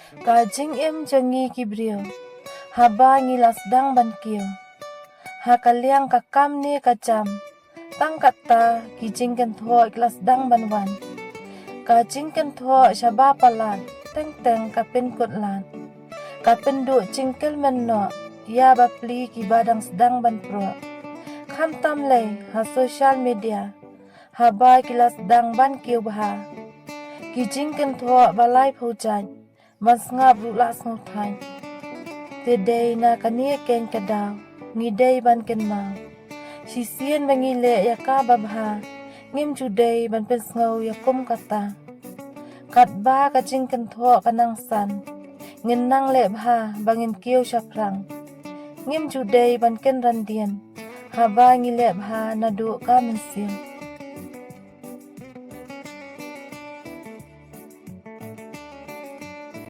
Kajing em jangi kibrio, haba ngilas dang ban kio. Hakaliang kakam ni kacam, tang kata kijing kentho iklas dang ban wan. Kajing kentho syaba palan, teng kapin kutlan. Kapin du cingkel menno, ya bapli ki badang sedang ban pro. Kam tam lay ha social media, haba kilas dang ban kio baha. Kijing kentho balai phujan, mas ngap rula snguthan. Tidai na kani ken kadaw, ngidai ban ken mau. Sisien bangile yaka babha, ngim judai ban pen sngaw yakum kata. Katba kajing kentho kanang san, ngenang le bha bangin kiu syaprang. Ngim judai ban ken randian, haba ngile bha nadu ka mensim.